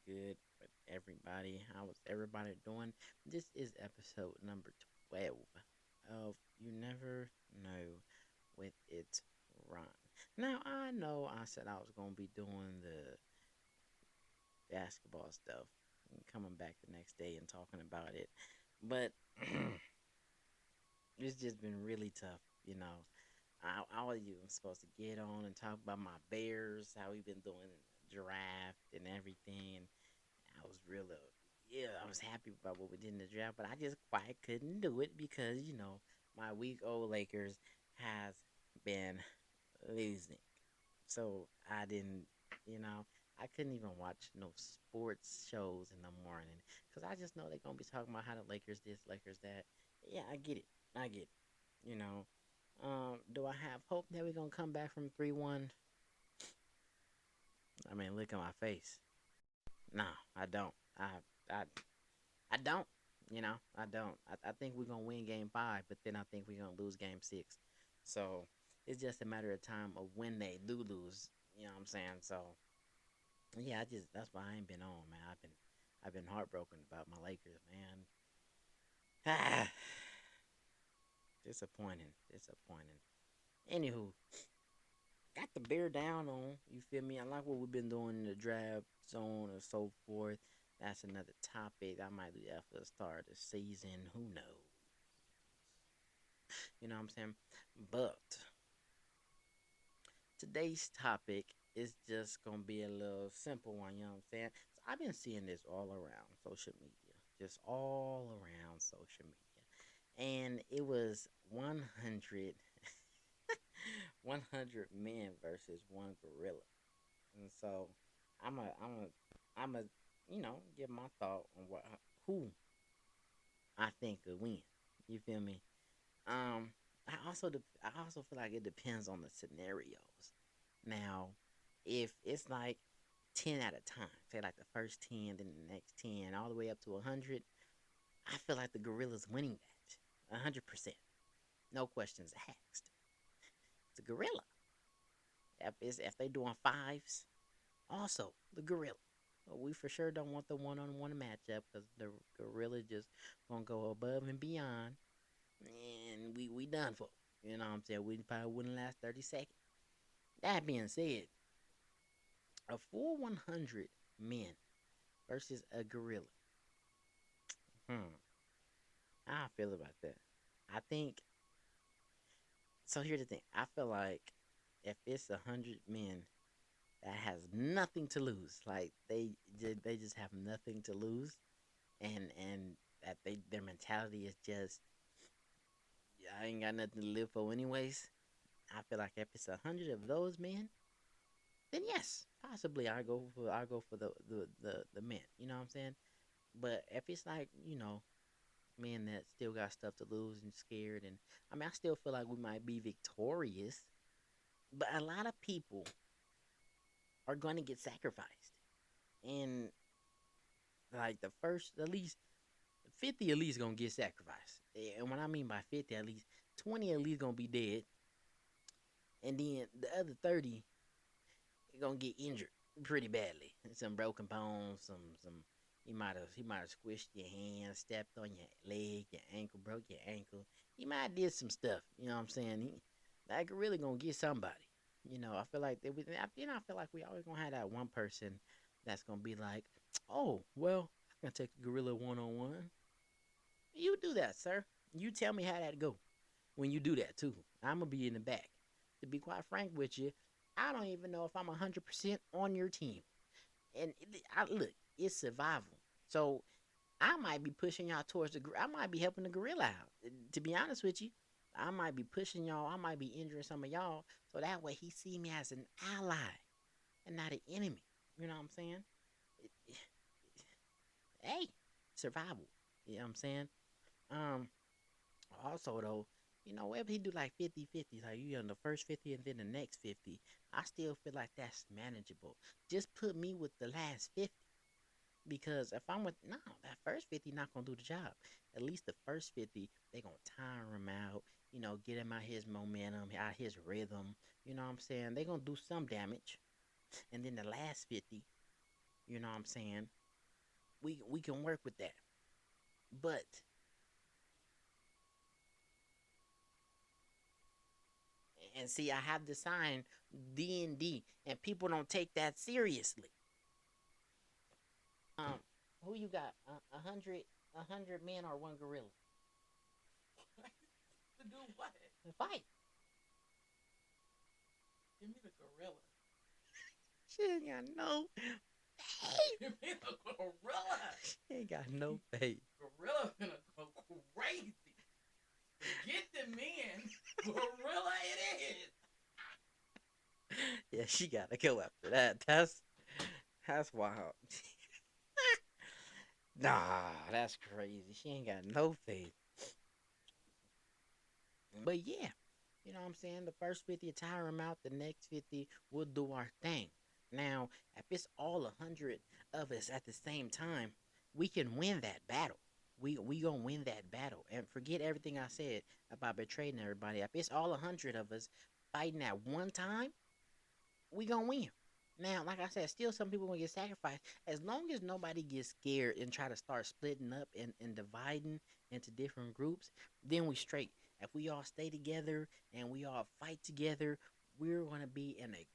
good with everybody? How is everybody doing? This is episode number 12 of You Never Know with It's Ron. Now, I know I said I was going to be doing the basketball stuff and coming back the next day and talking about it, but it's just been really tough. I was even supposed to get on and talk about my Bears, how we've been doing in the draft and everything. I was really, yeah, I was happy about what we did in the draft, but I just quite couldn't do it because, my week old Lakers has been losing. So I didn't, you know, I couldn't even watch no sports shows in the morning because I just know they're going to be talking about how the Lakers this, Lakers that. Yeah, I get it. I get it. You know, do I have hope that we're going to come back from 3-1? I mean, look at my face. No, I don't. I I don't. I don't. I think we're gonna win game five, but then I think we're gonna lose game six. So it's just a matter of time of when they do lose. You know what I'm saying? So yeah, that's why I ain't been on, man. I've been heartbroken about my Lakers, man. Ah, disappointing, disappointing. Anywho, got the bear down on. You feel me? I like what we've been doing in the draft zone and so forth. That's another topic. I might do that for the start of the season. Who knows? You know what I'm saying? But today's topic is just gonna be a little simple one, you know what I'm saying? So I've been seeing this all around social media. Just all around social media. And it was 100 100 men versus one gorilla. And so I'm a give my thought on who I think could win. You feel me? Um, I also feel like it depends on the scenarios. Now, if it's like 10 at a time, say like the first 10, then the next 10, all the way up to 100, I feel like the gorilla's winning that 100%. No questions asked. It's a gorilla. If they doing fives, also the gorilla. We for sure don't want the one-on-one matchup because the gorilla just gonna go above and beyond, and we done for. You know what I'm saying? We probably wouldn't last 30 seconds. That being said, a full 100 men versus a gorilla. Hmm. How I feel about that? I think so. Here's the thing. I feel like if it's 100 men that has nothing to lose, like they just have nothing to lose, and that their mentality is just I ain't got nothing to live for anyways. I feel like if it's 100 of those men, then yes, possibly I go for the men. You know what I'm saying? But if it's like men that still got stuff to lose and scared, and I mean I still feel like we might be victorious, but a lot of people are going to get sacrificed, and like the first at least 50 at least gonna get sacrificed, and what I mean by 50 at least 20 at least gonna be dead, and then the other 30 gonna get injured pretty badly. Some broken bones, some he might have squished your hand, stepped on your leg, your ankle, broke your ankle. He might have did some stuff. You know what I'm saying? That really gonna get somebody. I feel like I feel like we always gonna have that one person that's gonna be like, oh well, I can take the gorilla one on one. You do that, sir. You tell me how that go when you do that too. I'm gonna be in the back. To be quite frank with you, I don't even know if I'm 100% on your team. And look, it's survival. So I might be pushing y'all towards I might be helping the gorilla out. To be honest with you, I might be pushing y'all. I might be injuring some of y'all. So that way he see me as an ally and not an enemy. You know what I'm saying? Hey, survival. You know what I'm saying? Um, Also, though, if he do like 50-50, like you on the first 50 and then the next 50, I still feel like that's manageable. Just put me with the last 50. Because if I'm with, no, that first 50 not going to do the job. At least the first 50, they going to tire him out, get him out his momentum, out his rhythm. You know what I'm saying? They going to do some damage. And then the last 50, you know what I'm saying? we can work with that. But and see, I have the sign D&D, and people don't take that seriously. Um, who you got? 100 men or one gorilla? To do what? To fight. Give me the gorilla. She ain't got no faith. Give me the gorilla. She ain't got no faith. Gorilla finna go crazy. Get the men. Gorilla it is. Yeah, she gotta go after that. That's wild. Nah, that's crazy. She ain't got no faith. But yeah, you know what I'm saying? The first 50 tire them out, the next 50 we'll do our thing. Now, if it's all 100 of us at the same time, we can win that battle. We gonna win that battle. And forget everything I said about betraying everybody. If it's all 100 of us fighting at one time, we gonna win. Now, like I said, still some people gonna get sacrificed. As long as nobody gets scared and try to start splitting up and dividing into different groups, then we straight. If we all stay together and we all fight together, we're gonna be in a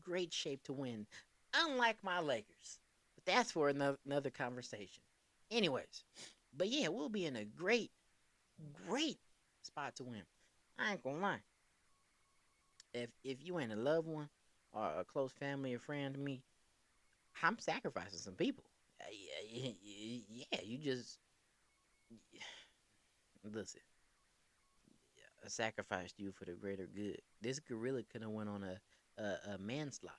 great shape to win. Unlike my Lakers. But that's for another conversation. Anyways, but yeah, we'll be in a great spot to win. I ain't gonna lie. If you ain't a loved one or a close family or friend to me, I'm sacrificing some people. Yeah, you just listen. I sacrificed you for the greater good. This gorilla could have went on a manslaughter.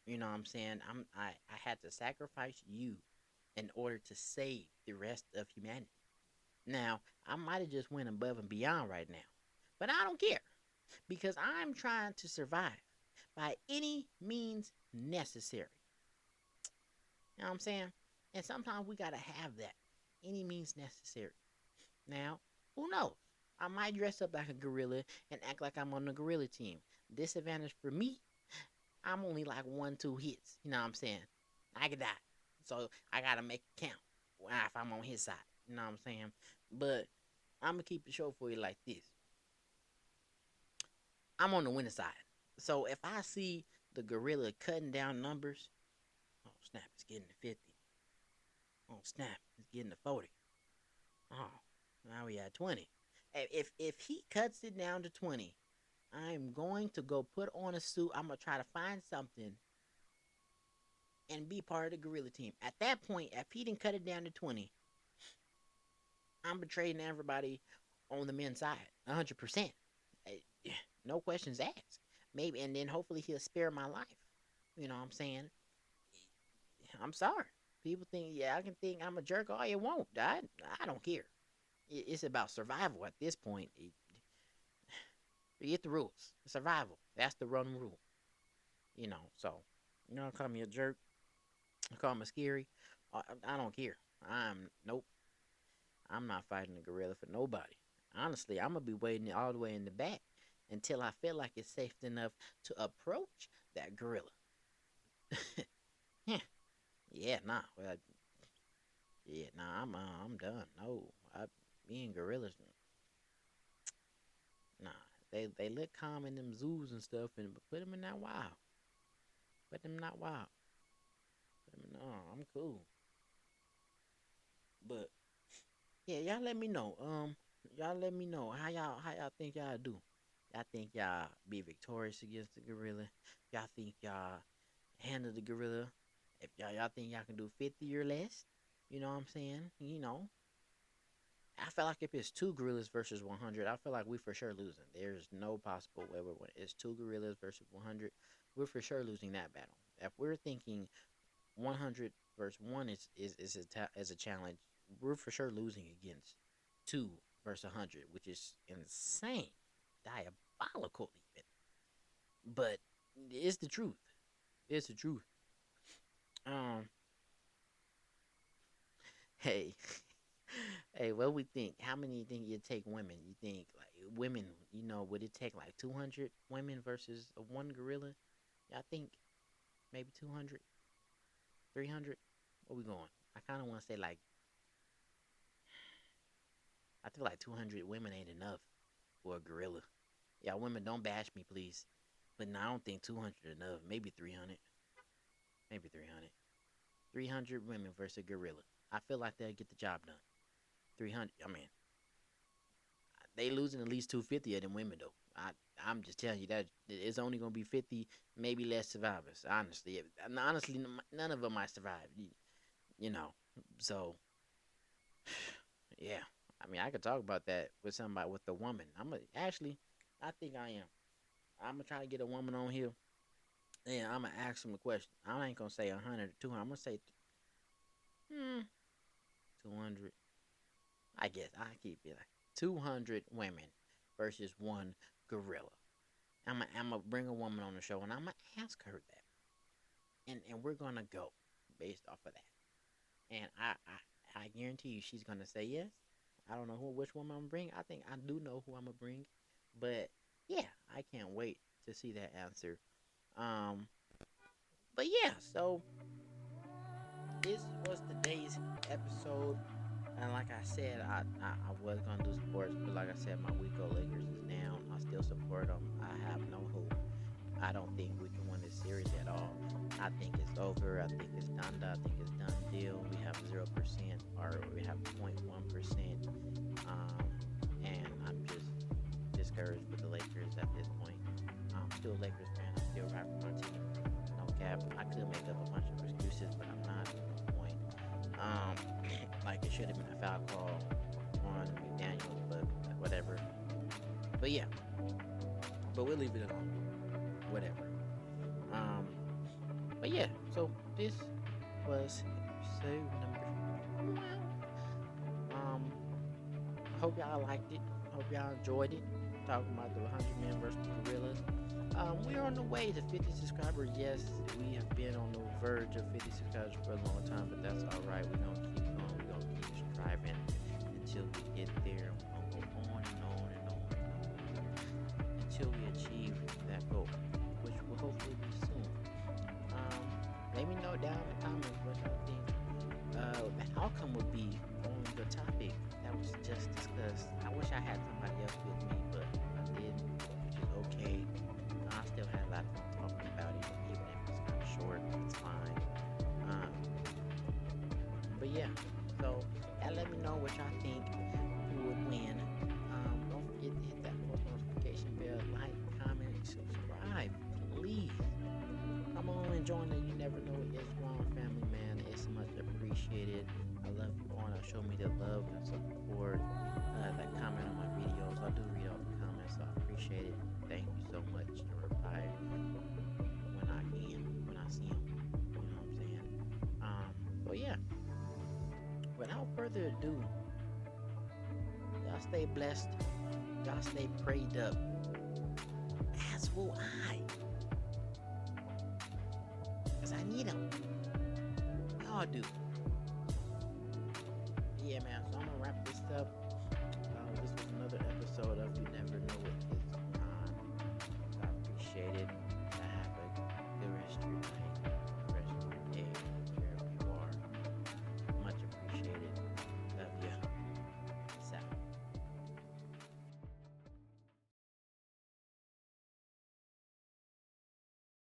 You know what I'm saying? I had to sacrifice you in order to save the rest of humanity. Now I might have just went above and beyond right now, but I don't care because I'm trying to survive by any means necessary. You know what I'm saying? And sometimes we gotta have that. Any means necessary. Now, who knows? I might dress up like a gorilla and act like I'm on the gorilla team. Disadvantage for me, I'm only like 1, 2 hits. You know what I'm saying? I could die. So I gotta make it count if I'm on his side. You know what I'm saying? But I'm gonna keep the show for you like this. I'm on the winning side. So if I see the gorilla cutting down numbers, oh snap, it's getting to 50. Oh snap, it's getting to 40. Oh, now we at 20. If he cuts it down to 20, I'm going to go put on a suit. I'm gonna try to find something and be part of the gorilla team. At that point, if he didn't cut it down to 20, I'm betraying everybody on the men's side, 100%. No questions asked. Maybe, and then hopefully he'll spare my life. You know what I'm saying? I'm sorry. People think, yeah, I can think I'm a jerk all you want. I don't care. It's about survival at this point. Forget the rules. Survival. That's the run rule. You know, so you know, call me a jerk, call me scary. I don't care. Nope. I'm not fighting a gorilla for nobody. Honestly, I'm gonna be waiting all the way in the back until I feel like it's safe enough to approach that gorilla. Yeah, yeah, nah, well, yeah, nah. I'm done. No, me and gorillas, nah. They look calm in them zoos and stuff, and put them in that wild. Put them not wild. Put them in, no, I'm cool. But yeah, y'all let me know. Y'all let me know how y'all think y'all do. Y'all think y'all be victorious against the gorilla? Y'all think y'all handle the gorilla? If y'all think y'all can do 50 or less? You know what I'm saying? You know, I feel like if it's two gorillas versus 100, I feel like we for sure losing. There's no possible way we're winning. It's two gorillas versus 100. We're for sure losing that battle. If we're thinking 100 versus one is a challenge, we're for sure losing against two versus 100, which is insane, diabolical even. But it's the truth. It's the truth. Um, hey, hey, what we think? How many you think you take women? You think like women? You know, would it take like 200 women versus one gorilla? I think maybe 200, 300. Where we going? I kind of want to say like I feel like 200 women ain't enough for a gorilla. Yeah, women, don't bash me, please. But no, I don't think 200 enough. Maybe 300. Maybe 300. 300 women versus a gorilla. I feel like they'll get the job done. 300. I mean, they losing at least 250 of them women though. I'm just telling you that it's only gonna be 50, maybe less survivors. Honestly, honestly, none of them might survive. You know, so yeah. I mean, I could talk about that with somebody with a woman. Actually, I think I am. I'm gonna try to get a woman on here, and I'm gonna ask them a question. I ain't gonna say 100 or 200. I'm gonna say 200. I guess I keep it like 200 women versus one gorilla. I'm gonna bring a woman on the show, and I'm gonna ask her that, and we're gonna go based off of that. And I guarantee you, she's gonna say yes. I don't know which woman I'm gonna bring. I think I do know who I'm gonna bring, but yeah, I can't wait to see that answer. Um, but yeah, so this was today's episode. And like I said, I was gonna do sports, but like I said, my Waco Lakers is down. I still support them. I have no hope. I don't think we can win this series at all. I think it's over. I think it's done. I think it's done deal. We have 0%, or we have 0.1%. Um, and I'm just discouraged with the Lakers at this point. I'm still a Lakers fan. I still rock for my team. No cap. I could make up a bunch of excuses, but I'm not. No point. Um, like it should have been a foul call on McDaniels, but whatever. But yeah, but we'll leave it alone. Whatever. Um, but yeah, so this was episode number 12. Hope y'all liked it. Hope y'all enjoyed it. Talking about the 100 men versus the gorillas. We're on the way to 50 subscribers. Yes, we have been on the verge of 50 subscribers for a long time, but that's all right. We're gonna keep going. We're gonna keep striving until we get there. We're gonna go on and on and on and on until we achieve that goal, which will hopefully be soon. Um, Let me know down in the comments what y'all think the outcome would be on the topic that was just discussed. I wish I had somebody else with me, but I didn't, which is okay. I still had a lot of fun talking about it, even if it's kind of short. It's fine. Um, but yeah, so y'all let me know what y'all think who would win. Don't forget to hit that post notification bell, like, comment, and subscribe, please. Come on and join the You Never Know ItzRaun family, man. It's much appreciated. I love you all. Show me the love and support. That comment on my videos. I do read all the comments, so I appreciate it. Thank you so much to reply when I can, when I see them. You know what I'm saying? But yeah, without further ado, y'all stay blessed. Y'all stay prayed up. As will I. Because I need them. Y'all do. Yeah, man. So I'm gonna wrap this up. This was another episode of You Never